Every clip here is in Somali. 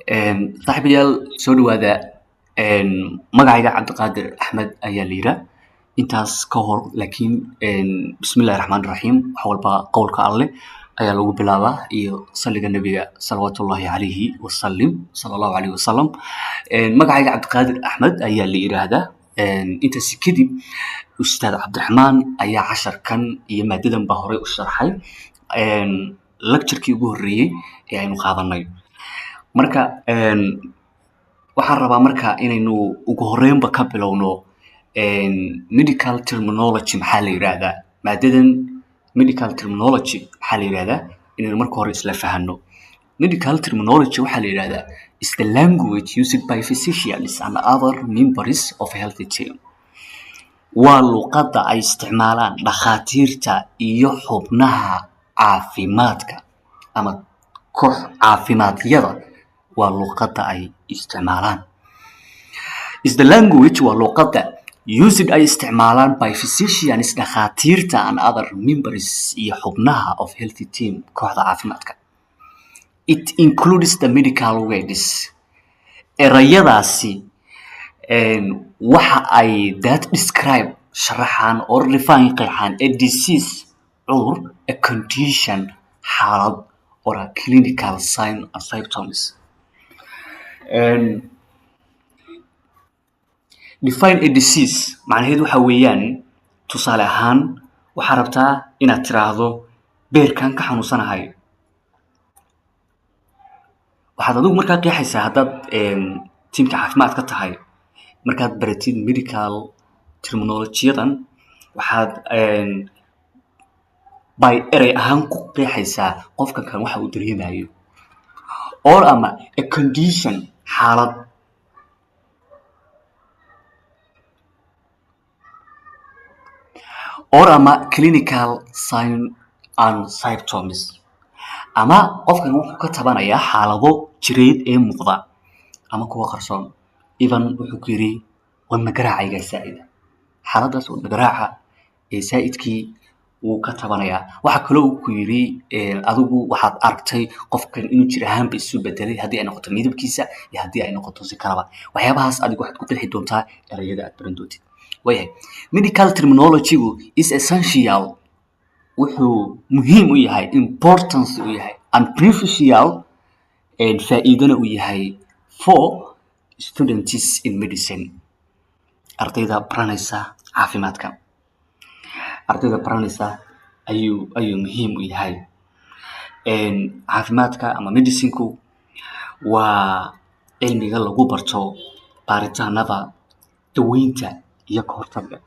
saaxiibayaal soo dhawaada magacayga cabdiqaadir axmed ayaa la yidhaa intaas ka hor laakiin bismillahi raxmaani raxiim wax walba qowlka alleh ayaa lagu bilaabaa iyo salliga nebiga salawaatullahi calayhi wasalim sala allahu calayhi wasalam magacayga cabdiqaadir axmed ayaa la yidhaahdaa intaasi kadib ustaad cabdiraxmaan ayaa casharkan iyo maadadan baa horey u sharxay lecturekii ugu horreeyey ee aynu qaadanay marka waxaan rabaa marka inaynu ugu horreynba ka bilowno medical terminology maxaa la yidhaahdaa maadadan medical terminology maxaa la yidhaahdaa inaynu marka hore isla fahanno medical terminology waxaa la yidhaahdaa is the language used by physicians and other members of a healthy team waa luqadda ay isticmaalaan dhakhaatiirta iyo xubnaha caafimaadka ama koox caafimaadiyada waa luqadda ay isticmaalaan is the language waa luqadda used ay isticmaalaan by physicians dhakhaatiirta and other members iyo xubnaha of healthy team kooxda caafimaadka it includes the medical words erayadaasi waxa ay that describe sharaxaan or define qeexaan a disease cudur a condition xaalad or a clinical sign and symptoms define a disease macnaheedu waxa weeyaan tusaale ahaan waxaa rabtaa inaad tiraahdo beerkan ka xanuunsanahay waxaad adigu markaa qeexaysaa haddaad tiimka caafimaad ka tahay markaad baratid medical terminolojiyadan waxaad by erey ahaan ku qeexaysaa qofka kan waxa uu dareemayo or ama a condition xaalad or ama clinical sign and symptoms ama qofkan wuxuu ka tabanayaa xaalado jireed ee muuqda ama kuwa qarsoon even wuxuu ku yidhi wadna garaacayga saa'ida xaaladaas wadna garaaca ee saa'idkii wuu ka tabanayaa waxaa kaloo uu ku yidhi adigu waxaad aragtay qofkan inuu jir ahaanba isu bedelay haddii ay noqoto midabkiisa iyo haddii ay noqoto si kalaba waxyaabahaas adigu waxaad ku qeexi doontaa erayada aad baran doontid waayahay medical terminology-gu is essential wuxuu muhiim u yahay importance u yahay and beneficial faa'iidana u yahay for students in medicine ardayda baranaysa caafimaadka ardayda baranaysa ayuu muhiim u yahay caafimaadka ama medicinku waa cilmiga lagu barto baaritaanada daweynta iyo ka hortagga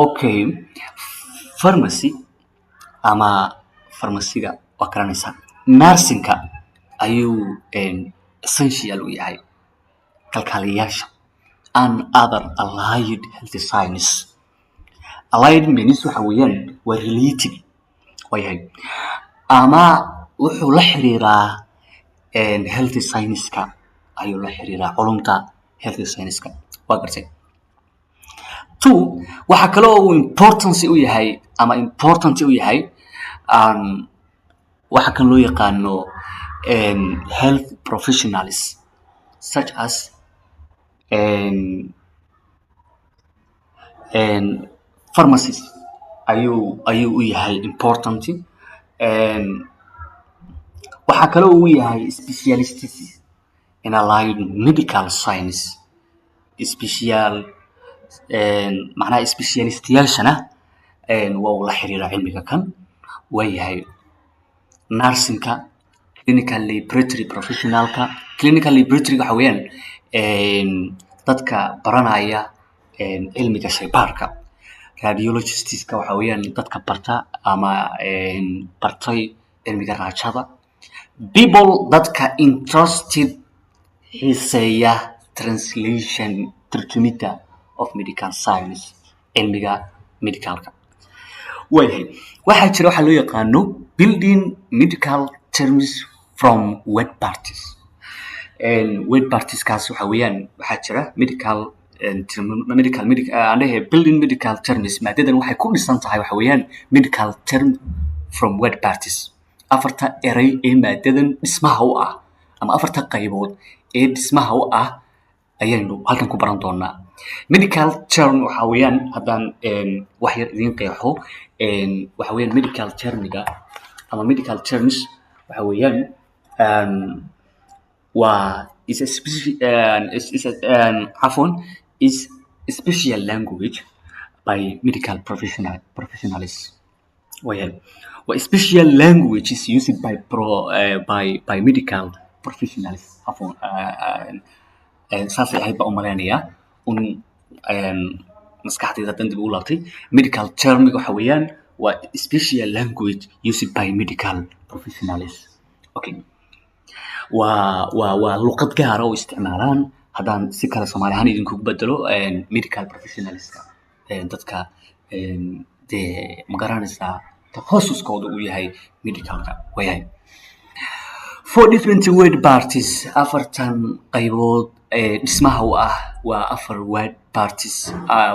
okay pharmacy ama farmasiga waa garanaysaa nursingka ayuu essential u yahay kalkaaliyayaasha and other allied health science allied means waxa weeyaan waa related waayahay ama wuxuu la xiriiraa health science-ka ayuu la xiriiraa culumta health science-ka waa gartay two waxaa kaloo uu importance u yahay ama important u yahay waxa kan loo yaqaano health professionals such as pharmacist ayuu u yahay important waxaa kaloo uu yahay specialists in allied medical science special macnaha specialistiyaashana waa uu la xiriiraa cilmiga kan waa yahay nursingka clinical laboratory professionalka clinical laboratory waxa weeyaan dadka baranaya cilmiga shaybaarka radiologistska waxa weeyaan dadka barta ama bartay cilmiga raajada people dadka interested xiiseeya translation tarjumida of medical science cilmiga medicalka waayahay waxaa jira waxaa loo yaqaano building medical terms from word parties word partieskaas waxa weeyaan waxaa jira building medical terms maadadan waxay ku dhisan tahay waxa weeyaan medical term from word parties afarta eray ee maadadan dhismaha u ah ama afarta qaybood ee dhismaha u ah ayaynu halkan ku baran doonaa. Medical term waxa weeyaan haddaan wax yar idin qeexo waxa weeyaan medical termiga ama medical terms waxa weeyaan is a special language by medical professionals. Well, special language is used by medical professionals. saasay ahayd baa u malaynayaa maskaxdayda haddaan dib ugu laabtay. Medical termiga waxa weeyaan waa special language used by medical professionals. Okay. waa luqad gaara oo isticmaalaan haddaan si kale Soomaali ahaan idinkugu bedelo medical professionalska dadka dee magaranaysaa takhasuskooda uu yahay medicalka wayahay. 4 different word parties, afartan qaybood dhismaha u ah waa 4 word parties,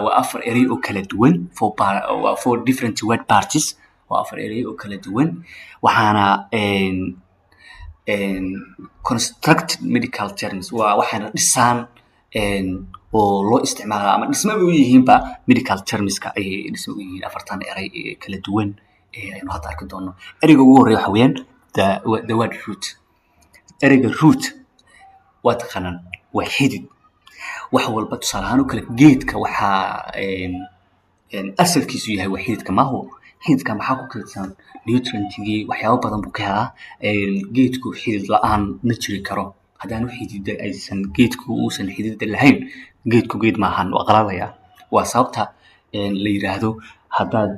waa 4 eray oo kala duwan. 4 different word parties waa 4 eray oo kala duwan, waxaana constructed medical terms waxaana dhisaan oo loo isticmaalaa ama dhismo u yihiinba medical termska ayay dhismo u yihiin afartan eray ee kala duwan aynu hadda arki doono. ereyga ugu horeeya waxa weeyaan the word root. ereyga root waa taqaanaan waa xidid. wax walba tusaale ahaan oo kale geedka waxaa asalkiisu yahay waa xididka. xididka maxaa ku kaydsan nutrientigii waxyaabo badan buu ka helaa. geedku xidid la-aan ma jiri karo. haddaanu xidida aysan geedku uusan xidida lahayn geedku geed maahan, waa qalalaya. waa sababta la yiraahdo haddaad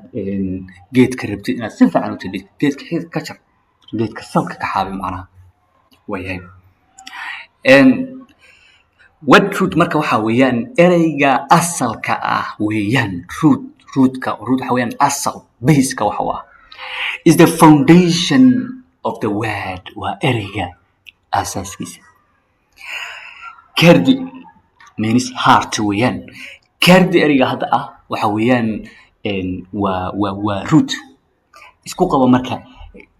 geedka rabtid inaad si fiican u tidhid geedka xidid ka jar, geedka salka ka xaabi macnaha wayahay. word root marka waxa weeyaan ereyga asalka ah weeyaan. root waxa weeyaan asal, base-ka waxa u ah is the foundation of the word. waa ereyga asaaskiisa. cardi means heart weeyaan. cardi ereyga hadda ah waxa weeyaan waa root. isku qabo marka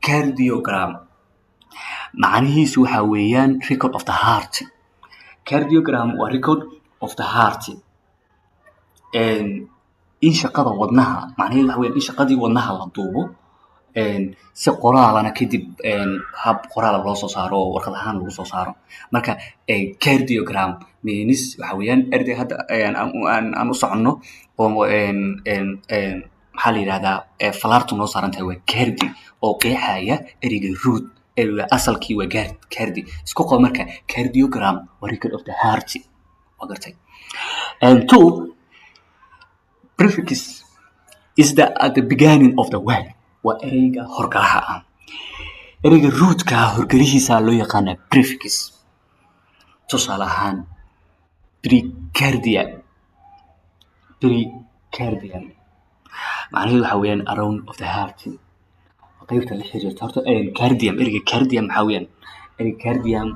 cardiogram macnihiisu waxa weeyaan record of the heart. cardiogram waa record of the heart. in shaqada wadnaha macnaheedu waxa weeyaan in shaqadii wadnaha la duubo si qoraalana kadib hab qoraal loo soo saaro oo warqad ahaan lagu soo saaro. marka cardiogram means waxa weeyaan ereyga hadda aan u soconno oo maxaa la yidhahdaa falaartu noo saaran tahay waa cardi oo qeexaya ereyga root. ereyga asalkii waa cardi. isku qabo marka cardiogram waa record of the heart. waa gartay. and 2 prefix is at the beginning of the word. waa ereyga horgalaha ah. ereyga rootka horgalihiisa loo yaqaana prefix. tusaale ahaan precardial macnaheedu waxa weeyaan around of the heart. qaybta la xiriirta horta cardium. ereyga cardium maxaa weeyaan ereyga cardium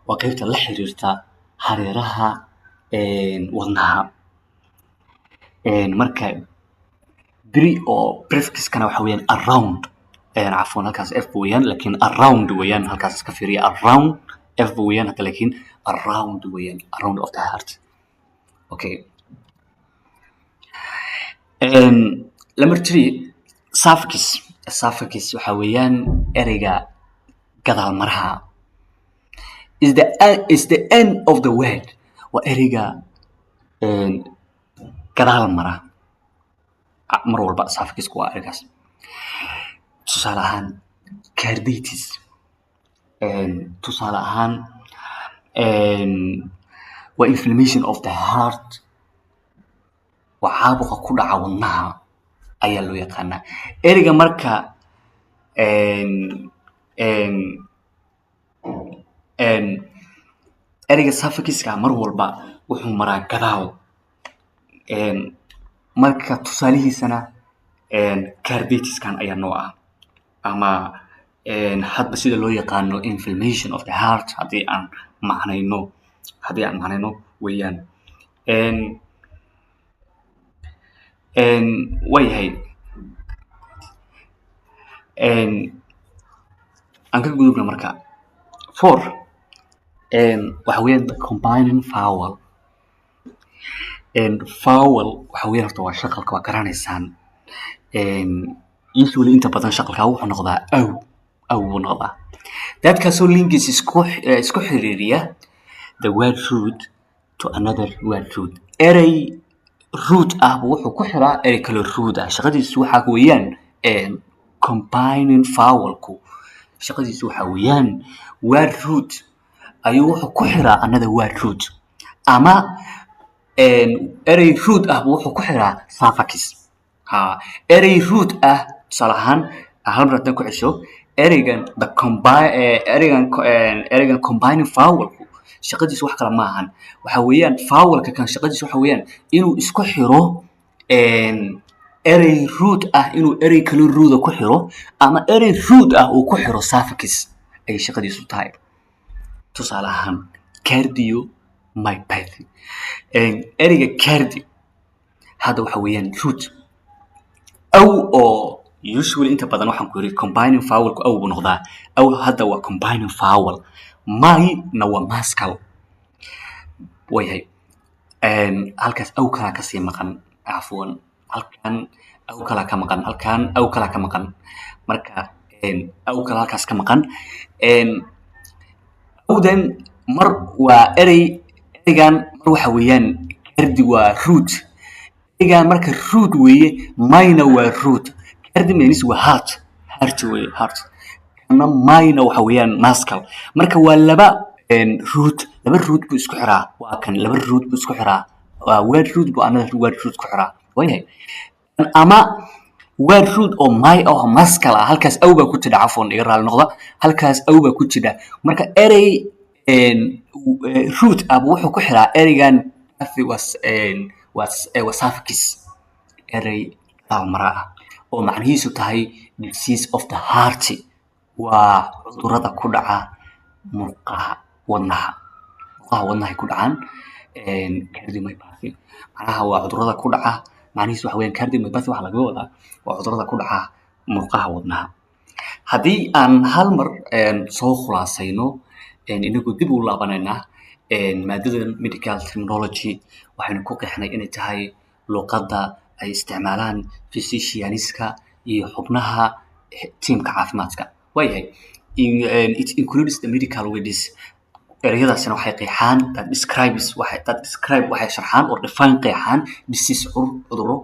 waa qaybta la xiriirta hareeraha wadnaha. marka bri oo prefixkana waxa weeyaan around. cafwan halkaas f weeyaan laakiin around weeyaan. halkaas iska fiiriya around f weeyaan hadda laakiin around weeyaan around of the heart. okay. number 3 suffix waxa weeyaan ereyga gadaal maraha. is the end of the word. waa ereyga gadaal mara mar walba suffixku waa ereygaas. tusaale ahaan carditis. tusaale ahaan waa inflammation of the heart. waa caabuqa ku dhaca wadnaha ayaa loo yaqaanaa. ereyga marka ereyga suffixka mar walba wuxuu maraa gadaal. marka tusaalihiisana carditiskan ayaa noo ah ama hadba sida loo yaqaano inflammation of the heart haddii aan macnayno weeyaan. waayahay aan ka gudubna marka 4 waxa weeyaan the combining vowel. Vowel waxa weeyaan horta waa shaqalka waa garanaysaan. Usually inta badan shaqalka wuxuu noqdaa aw buu noqdaa. Dadkaasoo linkiis isku xiriiriya the word root to another word root. Erey root ah wuxuu ku xiraa erey kale root ah. Shaqadiisu waxa weeyaan combining vowelku. Shaqadiisu waxa weeyaan word root ayuu wuxuu ku xiraa another word root. Ama erey root ah wuxuu ku xiraa suffix. Erey root ah salahan hal mar haddaan ku cesho ereygan ereygan combining vowelku shaqadiisu wax kale ma ahan. Waxa weeyaan vowelka kan shaqadiisu waxa weeyaan inuu isku xiro erey root ah inuu erey kale root ku xiro ama erey root ah uu ku xiro suffix ay shaqadiisu tahay. Tusaale ahaan cardiomyopathy. Ereyga cardi hada waxa weeyaan root aw oo usually inta badan waxaan ku yiri combining vowelku aw buu noqdaa. Aw hada waa combining vowel. My na waa mascal. Wayhay halkaas aw kala ka sii maqan afwan halkan aw kala ka maqan halkan aw kala ka maqan marka aw kala halkaas ka maqan awdan mar waa ereygan mar waxa weeyaan cardi waa root. Ereygan marka root weeye myna waa root. Cardi means waa heart weeye heart. Ama myna waxa weeyaan mascal. Marka waa laba root buu isku xiraa. Waa kan laba root buu isku xiraa. Waa word root buu another word root ku xiraa. Wayhay ama word root oo my oo mascal ah halkaas aw baa ku jira afwan iga raali noqda halkaas aw baa ku jira. Marka erey root ah wuxuu ku xiraa ereygan was suffix erey mara ah oo macnihiisu tahay disease of the heart. waa cudurada ku dhaca murqaha wadnaha ku dhacaan cardiomyopathy. Macnaha waa cudurada ku dhaca macnihiisu waxa weeyaan cardiomyopathy waxa laga wadaa waa cudurada ku dhaca murqaha wadnaha. Haddii aan hal mar soo khulaasayno inagoo dib u laabanayna maadadan medical terminology waxaynu ku qeexnay inay tahay luqadda ay isticmaalaan physicianska iyo xubnaha tiimka caafimaadka. Wayhay it includes the medical words. Ereyadaasina waxay qeexaan that describe waxay sharxaan or define qeexaan disease cuduro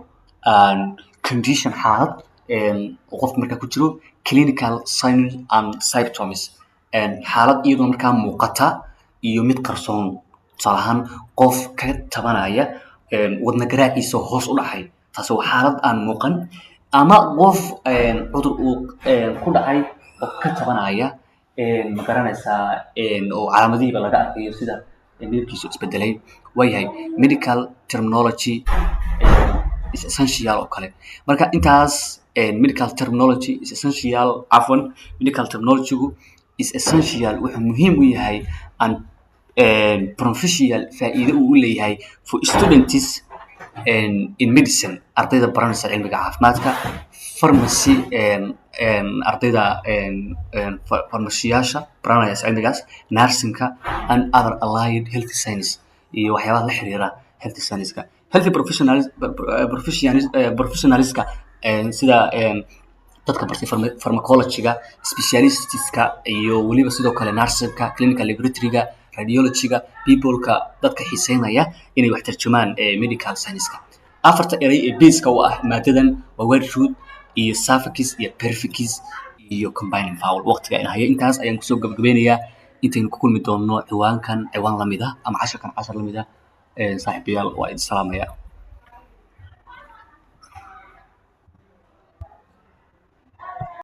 condition xaalad qof marka ku jiro clinical signs and symptoms xaalad iyadoo markaa muuqata iyo mid qarsoon. Tusaale ahaan qof ka tabanaya wadna garaaciisa hoos u dhacay taas waa xaalad aan muuqan ama qof cudur uu ku dhacay oo ka tabanaya ma garanaysaa oo calaamadihiiba laga arkayo sida midabkiisu isbedelay. Wayhay medical terminology is essential oo kale. Marka intaas medical terminology is essential afwan medical terminology is essential wuxuu muhiim u yahay and professional faa'iido uu leeyahay for students in medicine ardayda baranaysa cilmiga caafimaadka pharmacy ardayda farmashiyaasha baranaya cilmigaas nursingka and other allied health science iyo waxyaabaha la xiriira health science-ka. Health professionalska sida dadka bartay pharmacology-ga specialists-ka iyo waliba sidoo kale nursingka clinical laboratory-ga radiology-ga people-ka dadka xiiseynaya inay wax tarjumaan medical science-ka. Afarta erey ee base-ka u ah maadadan waa word root iyo suffix iyo prefix iyo combining vowel. Waqtiga in haya intaas ayaan kusoo gabagabeynayaa intaynu ku kulmi doono ciwaan lamid ah ama cashar lamid ah saaxiibayaal waa idin salaamaya.